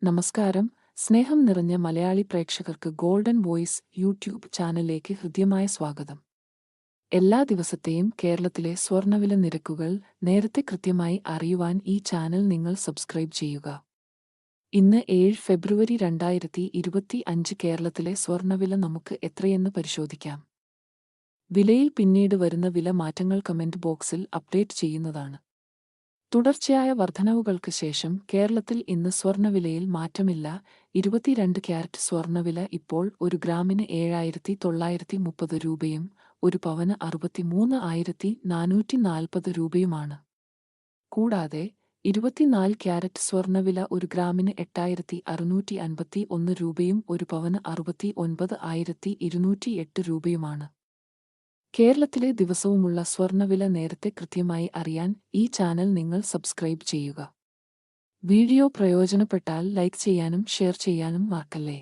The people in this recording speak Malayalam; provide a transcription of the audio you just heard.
നമസ്കാരം. സ്നേഹം നിറഞ്ഞ മലയാളി പ്രേക്ഷകർക്ക് ഗോൾഡൻ വോയിസ് യൂട്യൂബ് ചാനലിലേക്ക് ഹൃദ്യമായ സ്വാഗതം. എല്ലാ ദിവസത്തെയും കേരളത്തിലെ സ്വർണ്ണവില നിരക്കുകൾ നേരത്തെ കൃത്യമായി അറിയുവാൻ ഈ ചാനൽ നിങ്ങൾ സബ്സ്ക്രൈബ് ചെയ്യുക. ഇന്ന് 7 ഫെബ്രുവരി 2025 കേരളത്തിലെ സ്വർണ്ണവില നമുക്ക് എത്രയെന്ന് പരിശോധിക്കാം. വിലയിൽ പിന്നീട് വരുന്ന വില മാറ്റങ്ങൾ കമന്റ് ബോക്സിൽ അപ്ഡേറ്റ് ചെയ്യുന്നതാണ്. തുടർച്ചയായ വർധനവുകൾക്ക് ശേഷം കേരളത്തിൽ ഇന്ന് സ്വർണ്ണവിലയിൽ മാറ്റമില്ല. 22 ക്യാരറ്റ് സ്വർണ്ണവില ഇപ്പോൾ ഒരു ഗ്രാമിന് 7,930 രൂപയും ഒരു പവന് 63,440 രൂപയുമാണ്. കൂടാതെ 24 ക്യാരറ്റ് സ്വർണ്ണവില ഒരു ഗ്രാമിന് 8,651 രൂപയും ഒരു പവന് 69,208 രൂപയുമാണ്. കേരളത്തിലെ ദിവസവുമുള്ള സ്വർണ്ണവില നേരത്തെ കൃത്യമായി അറിയാൻ ഈ ചാനൽ നിങ്ങൾ സബ്സ്ക്രൈബ് ചെയ്യുക. വീഡിയോ പ്രയോജനപ്പെട്ടാൽ ലൈക്ക് ചെയ്യാനും ഷെയർ ചെയ്യാനും മറക്കല്ലേ.